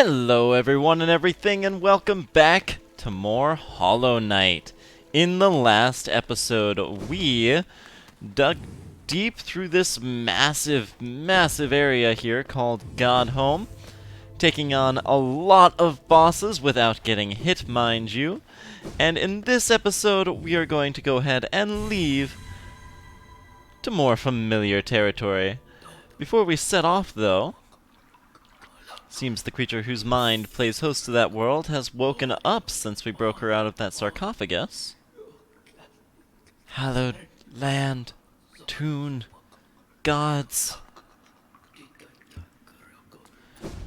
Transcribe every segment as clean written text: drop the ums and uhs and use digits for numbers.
Hello everyone and everything, and welcome back to more Hollow Knight. In the last episode, we dug deep through this massive area here called God Home, taking on a lot of bosses without getting hit, mind you. And in this episode, we are going to go ahead and leave to more familiar territory. Before we set off, though, seems the creature whose mind plays host to that world has woken up since we broke her out of that sarcophagus. Hallowed land, tune, gods.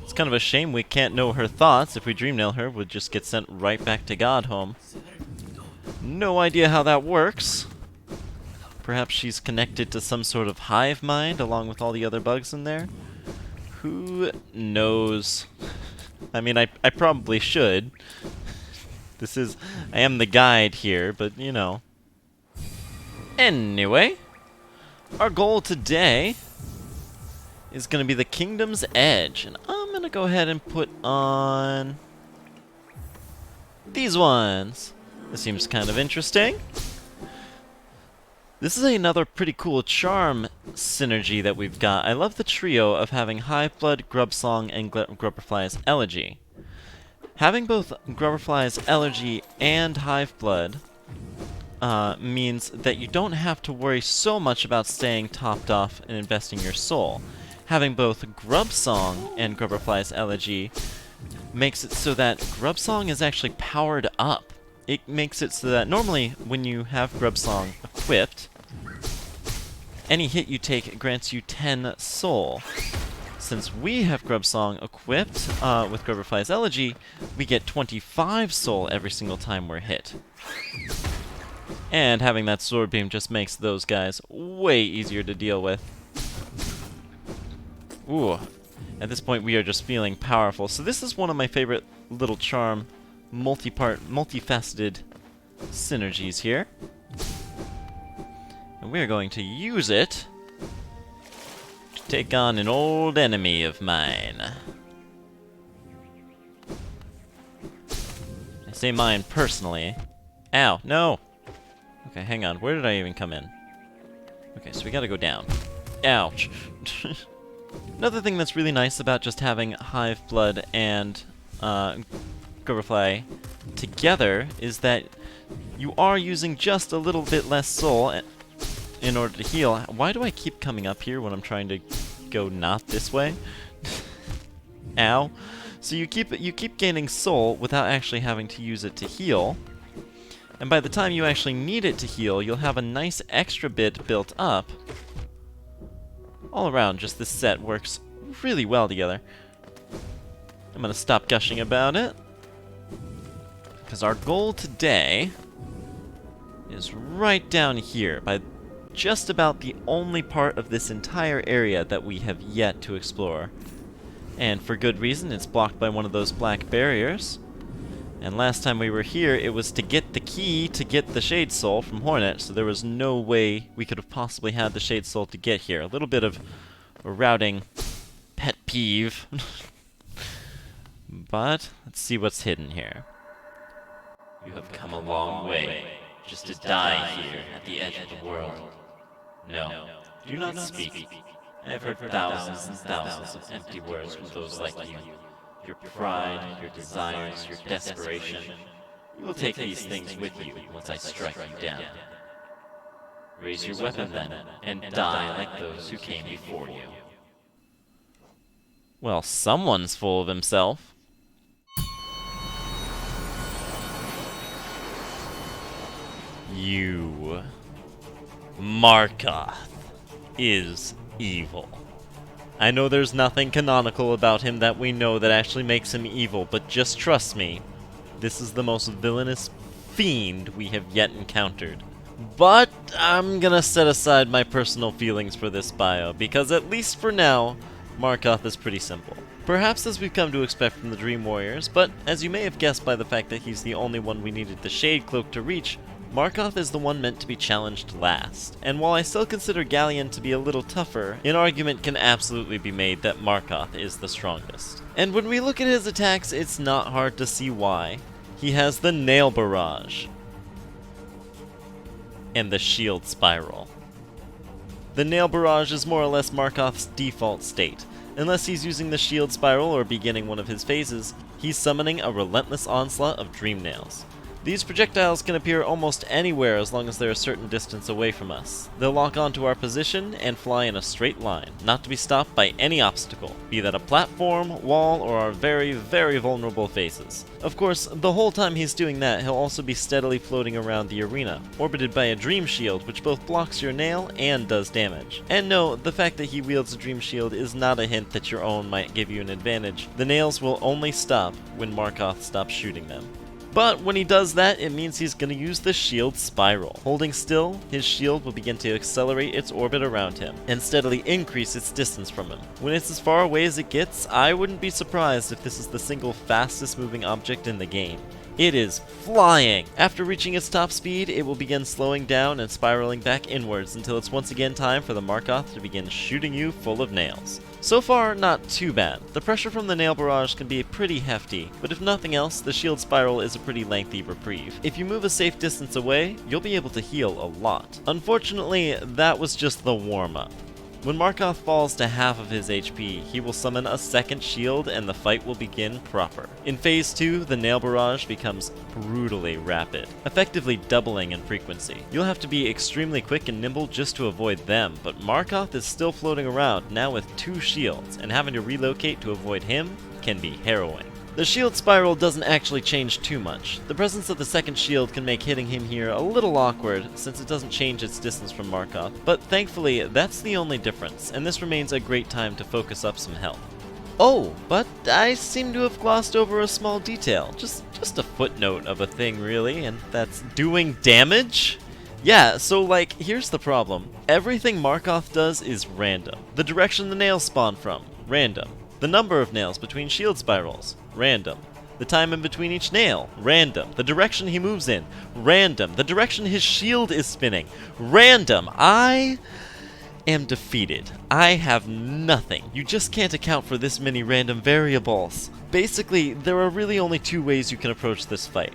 It's kind of a shame we can't know her thoughts. If we dreamnail her, we'd just get sent right back to Godhome. No idea how that works. Perhaps she's connected to some sort of hive mind along with all the other bugs in there? Who knows? I mean, I probably should. I am the guide here, but you know. Anyway, our goal today is going to be the Kingdom's Edge, and I'm going to go ahead and put on these ones. This seems kind of interesting. This is another pretty cool charm synergy that we've got. I love the trio of having Hive Blood, Grubsong, and Grubberfly's Elegy. Having both Grubberfly's Elegy and Hive Blood means that you don't have to worry so much about staying topped off and investing your soul. Having both Grubsong and Grubberfly's Elegy makes it so that Grubsong is actually powered up. It makes it so that normally when you have Grubsong equipped, any hit you take grants you 10 soul. Since we have Grubsong equipped with Grubberfly's Elegy, we get 25 soul every single time we're hit. And having that sword beam just makes those guys way easier to deal with. Ooh. At this point we are just feeling powerful. So this is one of my favorite little charm multifaceted synergies here. And we're going to use it to take on an old enemy of mine. I say mine personally. Ow, no! Okay, hang on, where did I even come in? Okay, so we gotta go down. Ouch! Another thing that's really nice about just having Hive Blood and Grubberfly together is that you are using just a little bit less soul in order to heal. Why do I keep coming up here when I'm trying to go not this way? Ow. So you keep gaining soul without actually having to use it to heal. And by the time you actually need it to heal, you'll have a nice extra bit built up. All around, just this set works really well together. I'm gonna stop gushing about it, because our goal today is right down here, by just about the only part of this entire area that we have yet to explore. And for good reason, it's blocked by one of those black barriers. And last time we were here, it was to get the key to get the Shade Soul from Hornet, so there was no way we could have possibly had the Shade Soul to get here. A little bit of a routing pet peeve. But let's see what's hidden here. You have come a long way, just to die here at the edge of the world. No, do not speak. I have heard thousands and thousands of empty words from those like you. Your pride, your desires, your desperation. You will take these things with you once I strike you down. Raise your weapon then, and die like those who came before you. Well, someone's full of himself. You. Markoth is evil. I know there's nothing canonical about him that we know that actually makes him evil, but just trust me, this is the most villainous fiend we have yet encountered. But I'm gonna set aside my personal feelings for this bio, because at least for now, Markoth is pretty simple. Perhaps as we've come to expect from the Dream Warriors, but as you may have guessed by the fact that he's the only one we needed the Shade Cloak to reach, Markoth is the one meant to be challenged last, and while I still consider Galleon to be a little tougher, an argument can absolutely be made that Markoth is the strongest. And when we look at his attacks, it's not hard to see why. He has the Nail Barrage and the Shield Spiral. The Nail Barrage is more or less Markoth's default state. Unless he's using the Shield Spiral or beginning one of his phases, he's summoning a relentless onslaught of Dream Nails. These projectiles can appear almost anywhere as long as they're a certain distance away from us. They'll lock onto our position and fly in a straight line, not to be stopped by any obstacle, be that a platform, wall, or our very, very vulnerable phases. Of course, the whole time he's doing that, he'll also be steadily floating around the arena, orbited by a Dream Shield which both blocks your nail and does damage. And no, the fact that he wields a Dream Shield is not a hint that your own might give you an advantage. The nails will only stop when Markoth stops shooting them. But when he does that, it means he's going to use the Shield Spiral. Holding still, his shield will begin to accelerate its orbit around him, and steadily increase its distance from him. When it's as far away as it gets, I wouldn't be surprised if this is the single fastest moving object in the game. It is flying! After reaching its top speed, it will begin slowing down and spiraling back inwards until it's once again time for the Markoth to begin shooting you full of nails. So far, not too bad. The pressure from the Nail Barrage can be pretty hefty, but if nothing else, the Shield Spiral is a pretty lengthy reprieve. If you move a safe distance away, you'll be able to heal a lot. Unfortunately, that was just the warm-up. When Markoth falls to half of his HP, he will summon a second shield and the fight will begin proper. In Phase 2, the Nail Barrage becomes brutally rapid, effectively doubling in frequency. You'll have to be extremely quick and nimble just to avoid them, but Markoth is still floating around, now with 2 shields, and having to relocate to avoid him can be harrowing. The Shield Spiral doesn't actually change too much. The presence of the second shield can make hitting him here a little awkward, since it doesn't change its distance from Markoth, but thankfully that's the only difference, and this remains a great time to focus up some health. Oh, but I seem to have glossed over a small detail, just a footnote of a thing really, and that's doing damage? Yeah, so like, here's the problem. Everything Markoth does is random. The direction the nails spawn from, random. The number of nails between shield spirals, random. The time in between each nail, random. The direction he moves in, random. The direction his shield is spinning, random. I am defeated. I have nothing. You just can't account for this many random variables. Basically, there are really only 2 ways you can approach this fight.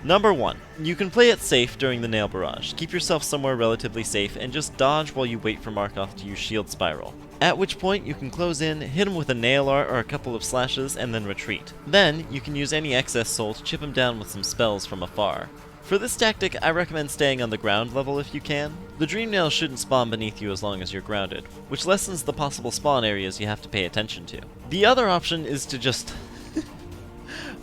Number 1, you can play it safe during the Nail Barrage. Keep yourself somewhere relatively safe and just dodge while you wait for Markoth to use Shield Spiral. At which point you can close in, hit him with a nail art or a couple of slashes, and then retreat. Then you can use any excess soul to chip him down with some spells from afar. For this tactic, I recommend staying on the ground level if you can. The Dream Nails shouldn't spawn beneath you as long as you're grounded, which lessens the possible spawn areas you have to pay attention to. The other option is to just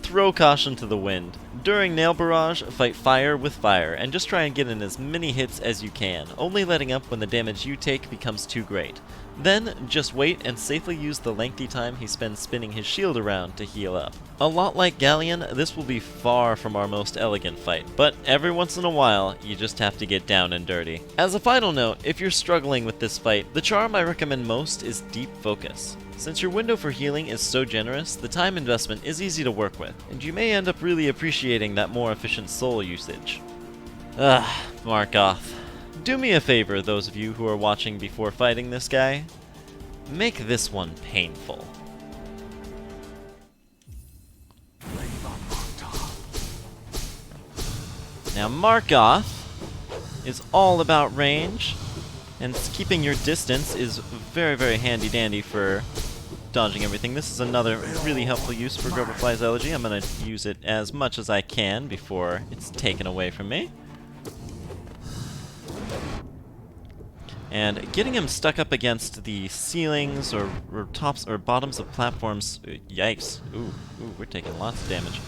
throw caution to the wind. During Nail Barrage, fight fire with fire, and just try and get in as many hits as you can, only letting up when the damage you take becomes too great. Then, just wait and safely use the lengthy time he spends spinning his shield around to heal up. A lot like Galleon, this will be far from our most elegant fight, but every once in a while, you just have to get down and dirty. As a final note, if you're struggling with this fight, the charm I recommend most is Deep Focus. Since your window for healing is so generous, the time investment is easy to work with, and you may end up really appreciating that more efficient soul usage. Markoth. Do me a favor, those of you who are watching before fighting this guy. Make this one painful. Now Markoth is all about range, and keeping your distance is very, very handy dandy for dodging everything. This is another really helpful use for Grubberfly's Elegy. I'm going to use it as much as I can before it's taken away from me. And getting him stuck up against the ceilings or tops or bottoms of platforms, yikes, ooh, we're taking lots of damage,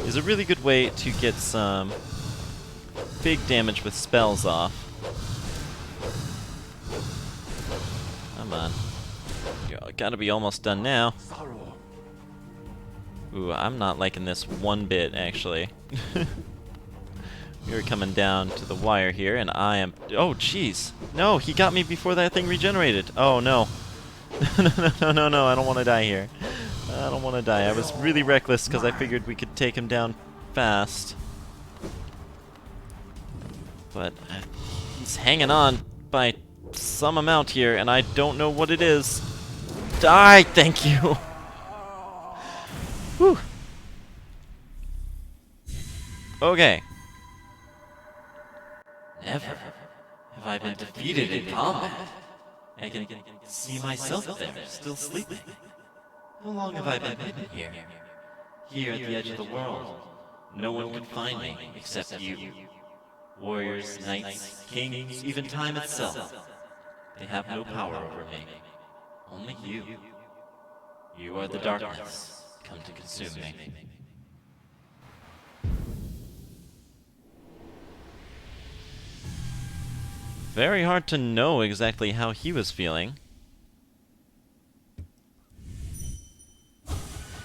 is a really good way to get some big damage with spells off. Come on. You gotta be almost done now. Ooh, I'm not liking this one bit, actually. We're coming down to the wire here, and I am... Oh, jeez. No, he got me before that thing regenerated. Oh, no. No, I don't want to die here. I don't want to die. I was really reckless because I figured we could take him down fast. But he's hanging on by some amount here, and I don't know what it is. Die! Thank you! Whew. Okay. Never have I been defeated in combat. I can see myself there, still sleeping. How long have I been hidden here? Here at the edge of the world. No one can find me except you. Warriors, knights, kings, even time itself. They have no power over me. Only you. You are the darkness, come to consume me. Very hard to know exactly how he was feeling.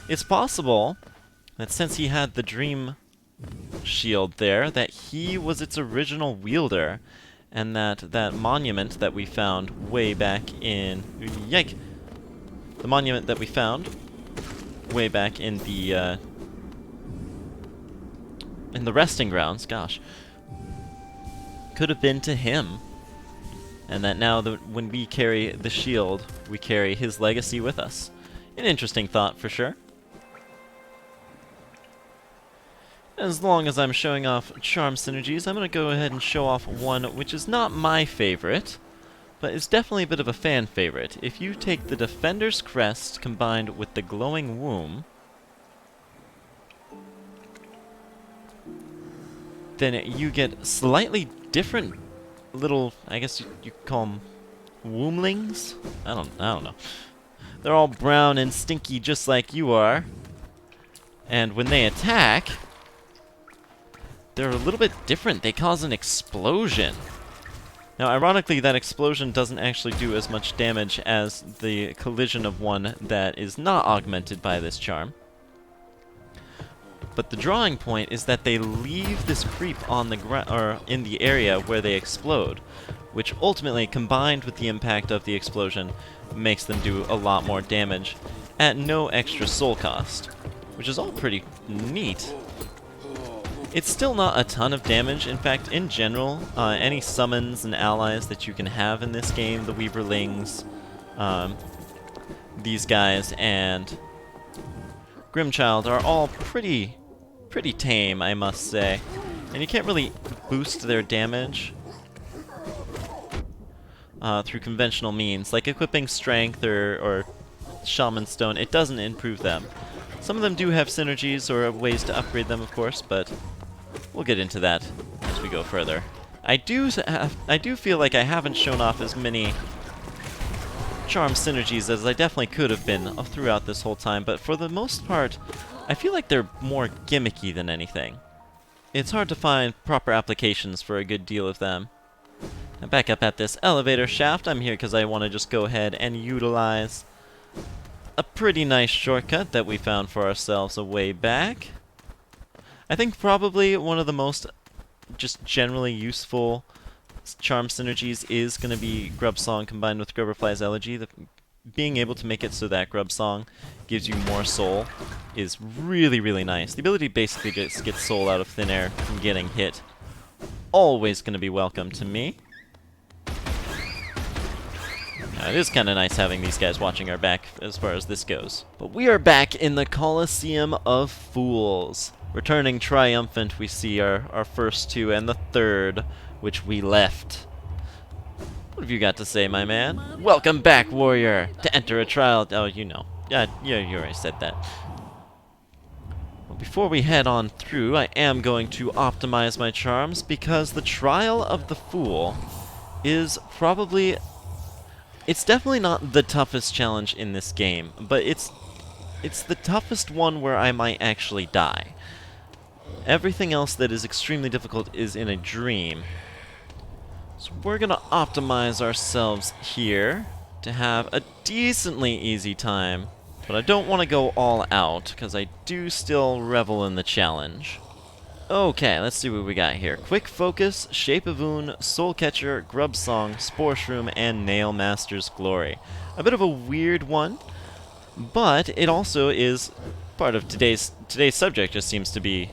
It's possible that since he had the dream shield there, that he was its original wielder, and that monument that we found way back in... Yike! The monument that we found way back in the resting grounds, gosh, could have been to him. And that now when we carry the shield, we carry his legacy with us. An interesting thought for sure. As long as I'm showing off charm synergies, I'm going to go ahead and show off one which is not my favorite, but it's definitely a bit of a fan favorite. If you take the Defender's Crest combined with the Glowing Womb, then you get slightly different little, I guess you call them womblings? I don't know. They're all brown and stinky just like you are. And when they attack, they're a little bit different. They cause an explosion. Now, ironically, that explosion doesn't actually do as much damage as the collision of one that is not augmented by this charm. But the drawing point is that they leave this creep on the or in the area where they explode, which ultimately, combined with the impact of the explosion, makes them do a lot more damage at no extra soul cost, which is all pretty neat. It's still not a ton of damage. In fact, in general, any summons and allies that you can have in this game, the Weaverlings, these guys, and Grimchild are all pretty tame, I must say. And you can't really boost their damage through conventional means, like equipping Strength or Shaman Stone. It doesn't improve them. Some of them do have synergies or ways to upgrade them, of course, but we'll get into that as we go further. I do feel like I haven't shown off as many charm synergies as I definitely could have been throughout this whole time, but for the most part, I feel like they're more gimmicky than anything. It's hard to find proper applications for a good deal of them. Now back up at this elevator shaft. I'm here because I want to just go ahead and utilize a pretty nice shortcut that we found for ourselves a way back. I think probably one of the most just generally useful charm synergies is going to be Grub Song combined with Grubberfly's Elegy. Being able to make it so that Grub Song gives you more soul is really, really nice. The ability to basically just get soul out of thin air from getting hit, always going to be welcome to me. Now, it is kind of nice having these guys watching our back as far as this goes. But we are back in the Colosseum of Fools. Returning triumphant, we see our first two and the third, which we left. What have you got to say, my man? Welcome back, warrior! To enter a trial... Oh, you know. Yeah, you already said that. Well, before we head on through, I am going to optimize my charms, because the Trial of the Fool is probably... It's definitely not the toughest challenge in this game, but it's the toughest one where I might actually die. Everything else that is extremely difficult is in a dream. So we're gonna optimize ourselves here to have a decently easy time, but I don't want to go all out, because I do still revel in the challenge. Okay, let's see what we got here. Quick Focus, Shape of Oon, Soul Catcher, Grub Song, Spore Shroom, and Nail Master's Glory. A bit of a weird one, but it also is part of today's subject. Just seems to be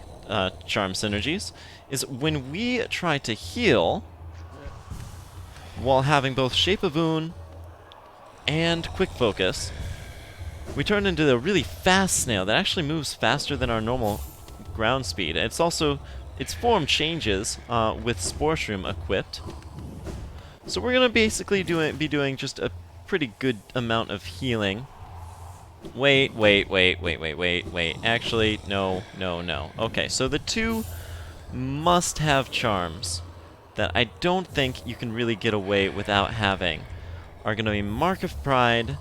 charm synergies is when we try to heal while having both Shape of Wound and Quick Focus, we turn into a really fast snail that actually moves faster than our normal ground speed. It's also, its form changes with Spore Shroom equipped. So we're gonna basically be doing just a pretty good amount of healing. Wait. Actually, no. Okay, so the two must-have charms that I don't think you can really get away without having are gonna be Mark of Pride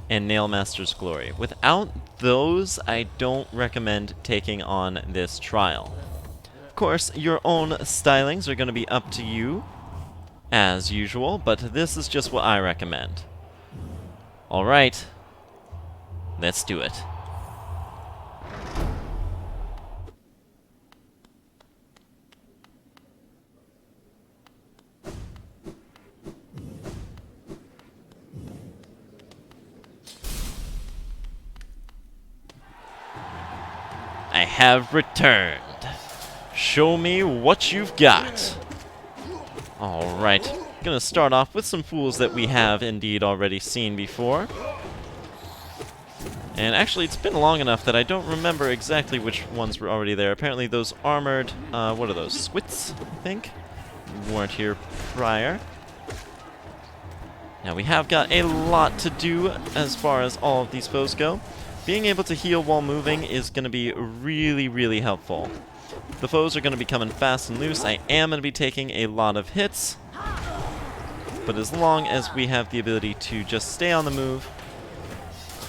and Nailmaster's Glory. Without those, I don't recommend taking on this trial. Of course, your own stylings are gonna be up to you, as usual, but this is just what I recommend. Alright, let's do it. I have returned. Show me what you've got. Alright, gonna start off with some fools that we have indeed already seen before. And actually, it's been long enough that I don't remember exactly which ones were already there. Apparently those armored, what are those, Squits, I think? Weren't here prior. Now we have got a lot to do as far as all of these foes go. Being able to heal while moving is going to be really, really helpful. The foes are going to be coming fast and loose. I am going to be taking a lot of hits. But as long as we have the ability to just stay on the move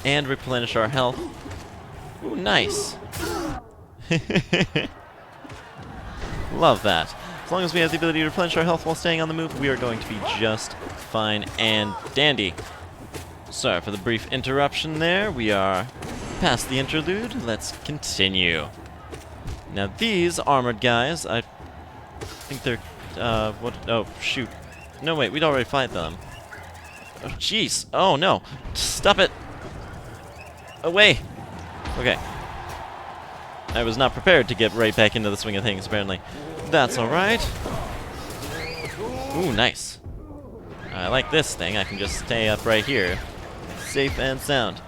and replenish our health. Ooh, nice. Love that. As long as we have the ability to replenish our health while staying on the move, we are going to be just fine and dandy. Sorry for the brief interruption there. We are past the interlude. Let's continue. Now these armored guys, I think they're, what, oh, shoot. No, wait, we'd already fight them. Oh, jeez. Oh, no. Stop it. Away. Okay. I was not prepared to get right back into the swing of things, apparently. That's alright. Ooh, nice. I like this thing. I can just stay up right here. Safe and sound.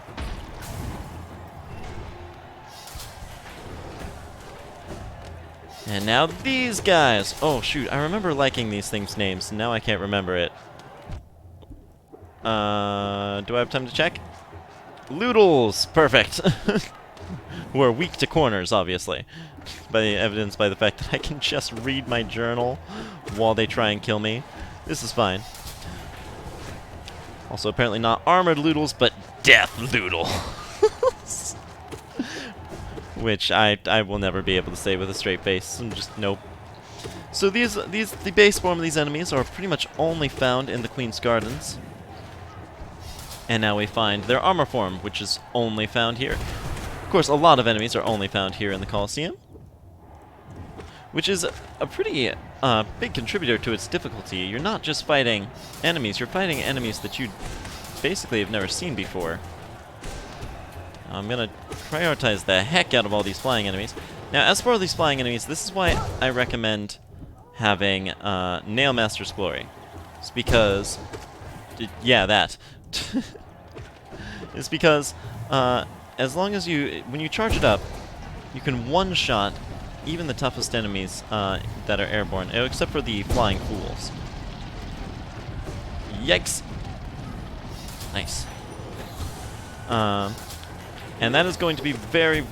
And now these guys. Oh, shoot. I remember liking these things' names. Now I can't remember it. Do I have time to check? Loodles! Perfect. Who are weak to corners, obviously. Evidenced by the fact that I can just read my journal while they try and kill me. This is fine. Also, apparently not armored Loodles, but death Loodles. Which I will never be able to say with a straight face. I'm just nope. So the base form of these enemies are pretty much only found in the Queen's Gardens. And now we find their armor form, which is only found here. Of course, a lot of enemies are only found here in the Colosseum, which is a pretty big contributor to its difficulty. You're not just fighting enemies, you're fighting enemies that you basically have never seen before. I'm gonna prioritize the heck out of all these flying enemies. Now, as for these flying enemies, this is why I recommend having Nailmaster's Glory. It's because... yeah, that. It's because as long as when you charge it up, you can one-shot even the toughest enemies that are airborne, except for the flying fools. Yikes! Nice. And that is going to be very,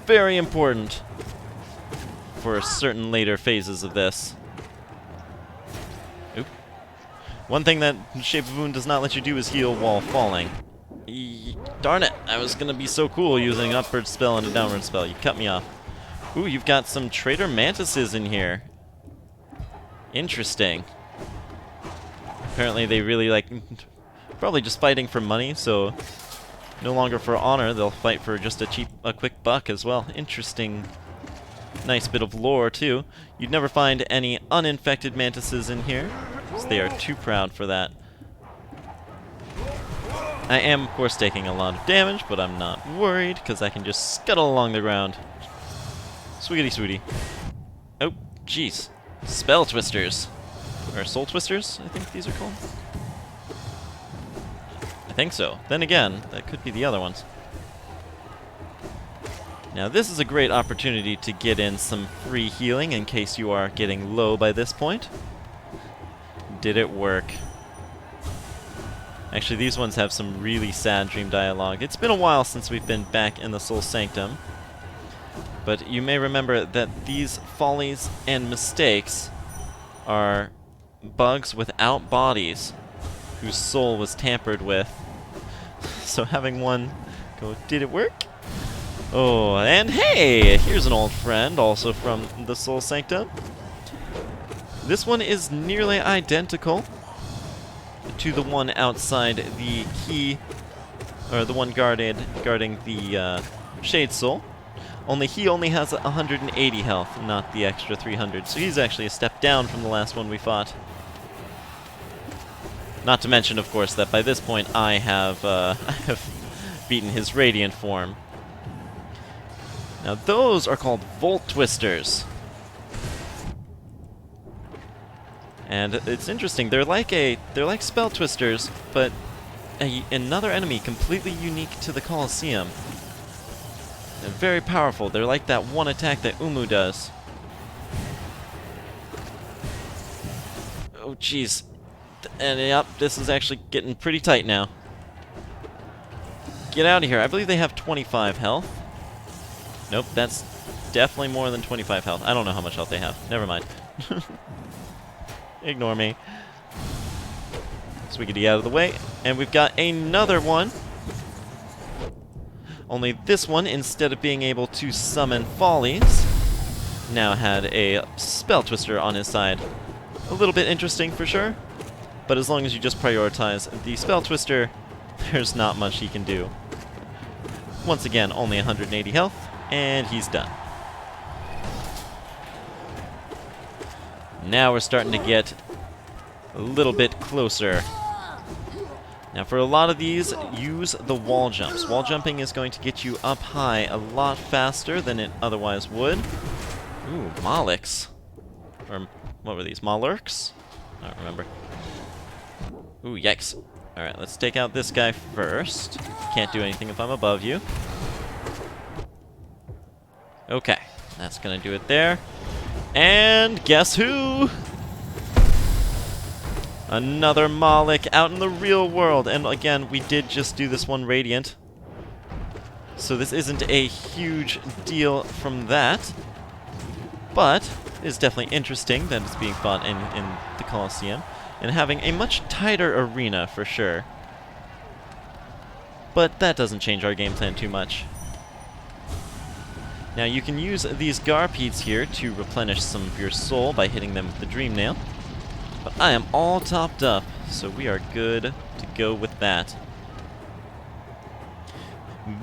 very important for certain later phases of this. Oop. One thing that Shape of Wound does not let you do is heal while falling. Darn it! I was gonna be so cool using an upward spell and a downward spell. You cut me off. Ooh, you've got some traitor mantises in here. Interesting. Apparently they really like... probably just fighting for money, so... no longer for honor, they'll fight for just a quick buck as well. Interesting. Nice bit of lore, too. You'd never find any uninfected mantises in here, because they are too proud for that. I am, of course, taking a lot of damage, but I'm not worried, because I can just scuttle along the ground. Sweetie sweetie. Oh, jeez. Spell twisters. Or soul twisters, I think these are called. I think so. Then again, that could be the other ones. Now this is a great opportunity to get in some free healing in case you are getting low by this point. Did it work? Actually, these ones have some really sad dream dialogue. It's been a while since we've been back in the Soul Sanctum. But you may remember that these follies and mistakes are bugs without bodies whose soul was tampered with. So having one go, did it work? Oh, and hey! Here's an old friend, also from the Soul Sanctum. This one is nearly identical to the one outside the key, or the one guarding the Shade Soul. Only he only has 180 health, not the extra 300. So he's actually a step down from the last one we fought. Not to mention, of course, that by this point I have beaten his Radiant form. Now those are called Volt Twisters. And it's interesting, they're like Spell Twisters, but another enemy completely unique to the Colosseum. They're very powerful. They're like that one attack that Umu does. Oh jeez. And yep, this is actually getting pretty tight now. Get out of here. I believe they have 25 health. Nope, that's definitely more than 25 health. I don't know how much health they have. Never mind. Ignore me. So we can get out of the way. And we've got another one. Only this one, instead of being able to summon follies, now had a spell twister on his side. A little bit interesting for sure. But as long as you just prioritize the spell twister, there's not much he can do. Once again, only 180 health, and he's done. Now we're starting to get a little bit closer. Now for a lot of these, use the wall jumps. Wall jumping is going to get you up high a lot faster than it otherwise would. Ooh, Molochs. Or what were these? Molurks? I don't remember. Ooh, yikes. Alright, let's take out this guy first. Can't do anything if I'm above you. Okay, that's gonna do it there. And guess who? Another Moloch out in the real world. And again, we did just do this one Radiant. So this isn't a huge deal from that. But it's definitely interesting that it's being fought in the Colosseum. And having a much tighter arena for sure. But that doesn't change our game plan too much. Now you can use these Garpedes here to replenish some of your soul by hitting them with the Dream Nail. But I am all topped up, so we are good to go with that.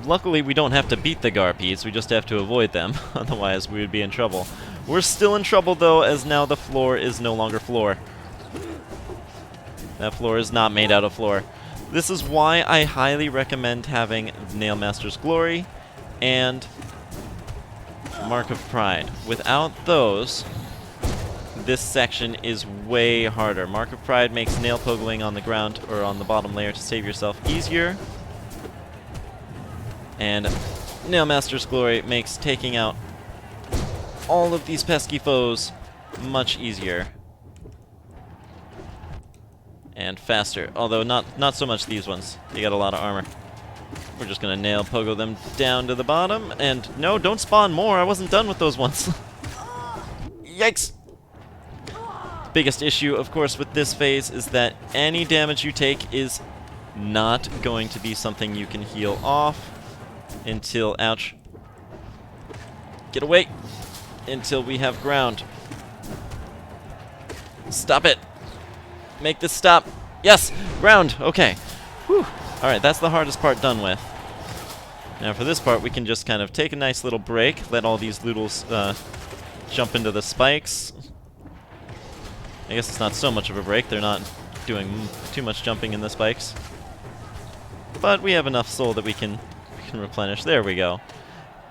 Luckily we don't have to beat the Garpedes, we just have to avoid them, otherwise we would be in trouble. We're still in trouble though, as now the floor is no longer floor. That floor is not made out of floor. This is why I highly recommend having Nailmaster's Glory and Mark of Pride. Without those, this section is way harder. Mark of Pride makes nail pogoing on the ground or on the bottom layer to save yourself easier. And Nailmaster's Glory makes taking out all of these pesky foes much easier. And faster. Although not so much these ones. They got a lot of armor. We're just gonna nail pogo them down to the bottom. And no, don't spawn more. I wasn't done with those ones. Yikes! Biggest issue, of course, with this phase is that any damage you take is not going to be something you can heal off until, ouch, get away, until we have ground. Stop it. Make this stop. Yes, ground. Okay. Whew. Alright, that's the hardest part done with. Now for this part, we can just kind of take a nice little break, let all these Loodles jump into the spikes. I guess it's not so much of a break, they're not doing too much jumping in the spikes. But we have enough soul that we can replenish. There we go.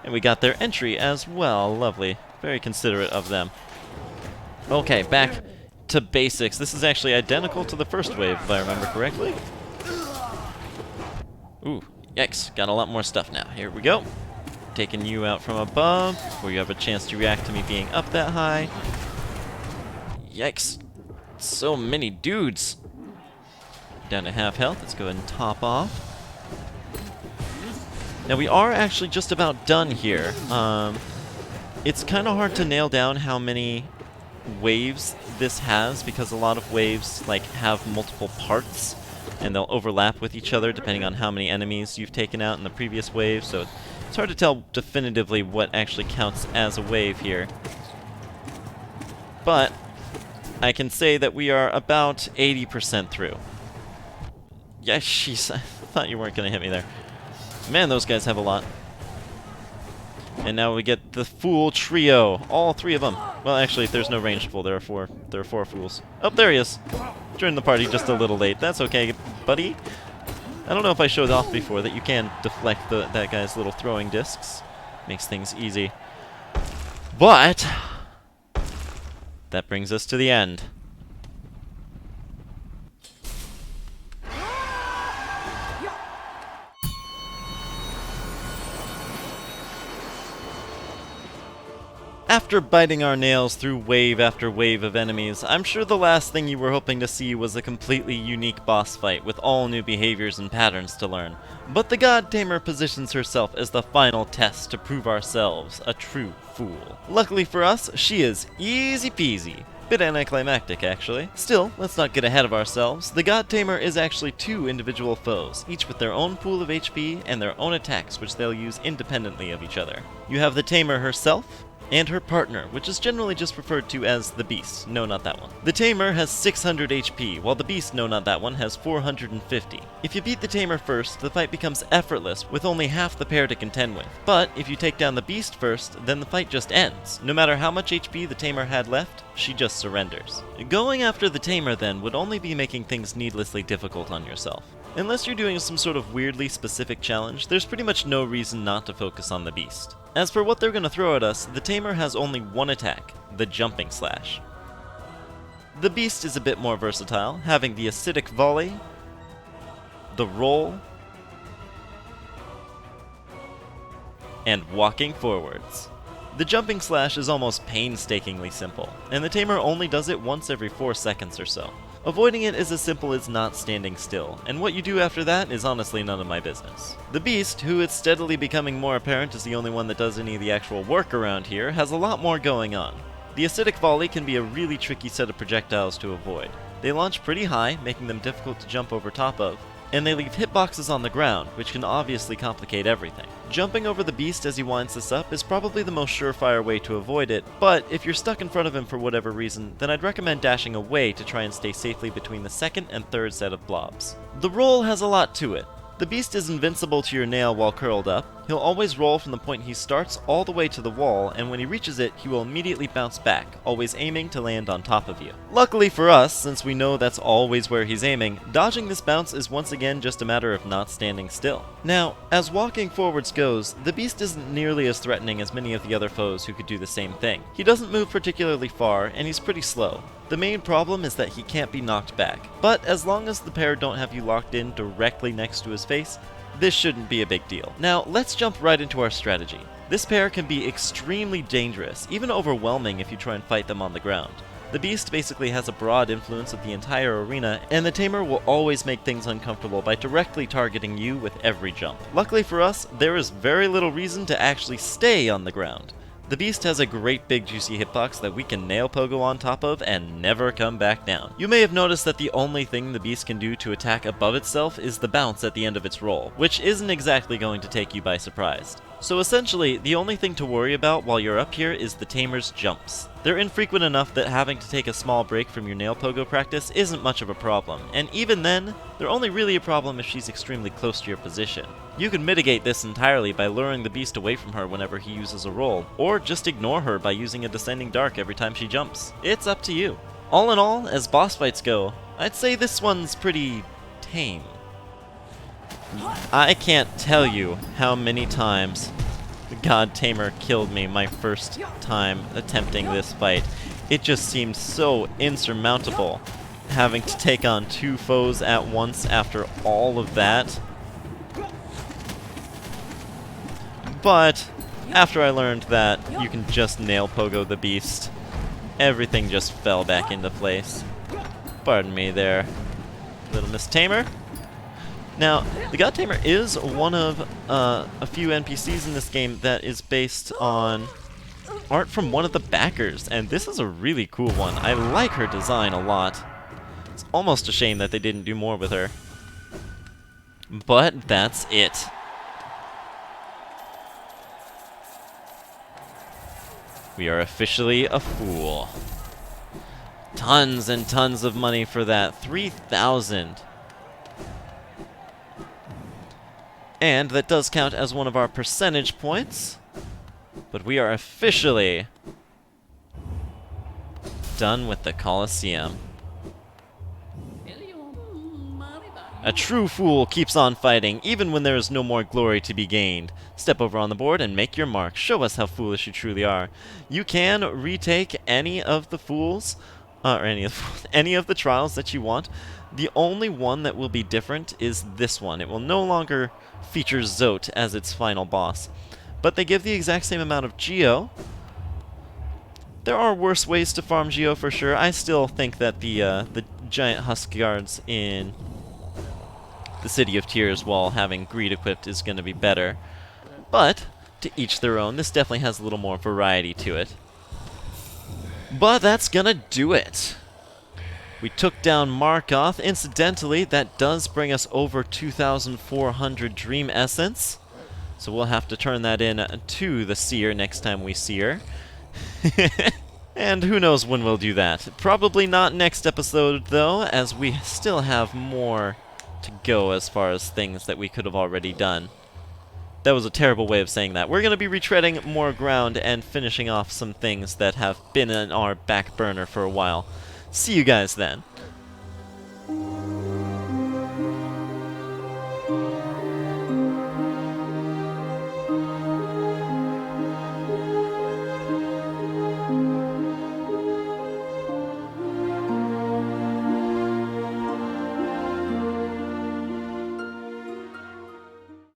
And we got their entry as well. Lovely. Very considerate of them. Okay, back to basics. This is actually identical to the first wave, if I remember correctly. Ooh, yikes. Got a lot more stuff now. Here we go. Taking you out from above before you have a chance to react to me being up that high. Yikes. So many dudes. Down to half health. Let's go ahead and top off. Now we are actually just about done here. It's kind of hard to nail down how many waves this has because a lot of waves like have multiple parts and they'll overlap with each other depending on how many enemies you've taken out in the previous wave, so it's hard to tell definitively what actually counts as a wave here. But I can say that we are about 80% through. Yeah, jeez, I thought you weren't going to hit me there. Man, those guys have a lot. And now we get the fool trio. All three of them. Well, actually, if there's no ranged fool, there are four fools. Oh, there he is. Joined the party just a little late. That's okay, buddy. I don't know if I showed off before that you can deflect that guy's little throwing discs. Makes things easy. But that brings us to the end. After biting our nails through wave after wave of enemies, I'm sure the last thing you were hoping to see was a completely unique boss fight with all new behaviors and patterns to learn. But the God Tamer positions herself as the final test to prove ourselves a true fool. Luckily for us, she is easy peasy. Bit anticlimactic, actually. Still, let's not get ahead of ourselves. The God Tamer is actually two individual foes, each with their own pool of HP and their own attacks which they'll use independently of each other. You have the Tamer herself, and her partner, which is generally just referred to as the Beast. No, not that one. The Tamer has 600 HP, while the Beast, no, not that one, has 450. If you beat the Tamer first, the fight becomes effortless, with only half the pair to contend with. But if you take down the Beast first, then the fight just ends. No matter how much HP the Tamer had left, she just surrenders. Going after the Tamer, then, would only be making things needlessly difficult on yourself. Unless you're doing some sort of weirdly specific challenge, there's pretty much no reason not to focus on the Beast. As for what they're going to throw at us, the Tamer has only one attack, the Jumping Slash. The Beast is a bit more versatile, having the Acidic Volley, the Roll, and Walking Forwards. The Jumping Slash is almost painstakingly simple, and the Tamer only does it once every 4 seconds or so. Avoiding it is as simple as not standing still, and what you do after that is honestly none of my business. The Beast, who is steadily becoming more apparent as the only one that does any of the actual work around here, has a lot more going on. The Acidic Volley can be a really tricky set of projectiles to avoid. They launch pretty high, making them difficult to jump over top of, and they leave hitboxes on the ground, which can obviously complicate everything. Jumping over the Beast as he winds this up is probably the most surefire way to avoid it, but if you're stuck in front of him for whatever reason, then I'd recommend dashing away to try and stay safely between the second and third set of blobs. The roll has a lot to it. The Beast is invincible to your nail while curled up. He'll always roll from the point he starts all the way to the wall, and when he reaches it, he will immediately bounce back, always aiming to land on top of you. Luckily for us, since we know that's always where he's aiming, dodging this bounce is once again just a matter of not standing still. Now, as walking forwards goes, the Beast isn't nearly as threatening as many of the other foes who could do the same thing. He doesn't move particularly far, and he's pretty slow. The main problem is that he can't be knocked back, but as long as the pair don't have you locked in directly next to his face, this shouldn't be a big deal. Now, let's jump right into our strategy. This pair can be extremely dangerous, even overwhelming if you try and fight them on the ground. The Beast basically has a broad influence of the entire arena, and the Tamer will always make things uncomfortable by directly targeting you with every jump. Luckily for us, there is very little reason to actually stay on the ground. The Beast has a great big juicy hitbox that we can nail pogo on top of and never come back down. You may have noticed that the only thing the Beast can do to attack above itself is the bounce at the end of its roll, which isn't exactly going to take you by surprise. So essentially, the only thing to worry about while you're up here is the Tamer's jumps. They're infrequent enough that having to take a small break from your nail pogo practice isn't much of a problem, and even then, they're only really a problem if she's extremely close to your position. You can mitigate this entirely by luring the Beast away from her whenever he uses a roll, or just ignore her by using a descending dark every time she jumps. It's up to you. All in all, as boss fights go, I'd say this one's pretty tame. I can't tell you how many times the God Tamer killed me my first time attempting this fight. It just seemed so insurmountable, having to take on 2 foes at once after all of that. But after I learned that you can just nail pogo the beast, everything just fell back into place. Pardon me there, little Miss Tamer. Now, the God Tamer is one of a few NPCs in this game that is based on art from one of the backers, and this is a really cool one. I like her design a lot. It's almost a shame that they didn't do more with her. But that's it. We are officially a fool. Tons and tons of money for that. 3,000. And that does count as one of our percentage points. But we are officially done with the Colosseum. A true fool keeps on fighting, even when there is no more glory to be gained. Step over on the board and make your mark. Show us how foolish you truly are. You can retake any of the fools, or any of the trials that you want. The only one that will be different is this one. It will no longer feature Zote as its final boss. But they give the exact same amount of Geo. There are worse ways to farm Geo for sure. I still think that the giant husk guards in the City of Tears while having greed equipped is going to be better. But to each their own. This definitely has a little more variety to it. But that's gonna do it. We took down Markoth. Incidentally, that does bring us over 2,400 Dream Essence. So we'll have to turn that in to the Seer next time we see her. And who knows when we'll do that. Probably not next episode, though, as we still have more to go as far as things that we could have already done. That was a terrible way of saying that. We're going to be retreading more ground and finishing off some things that have been in our back burner for a while. See you guys then.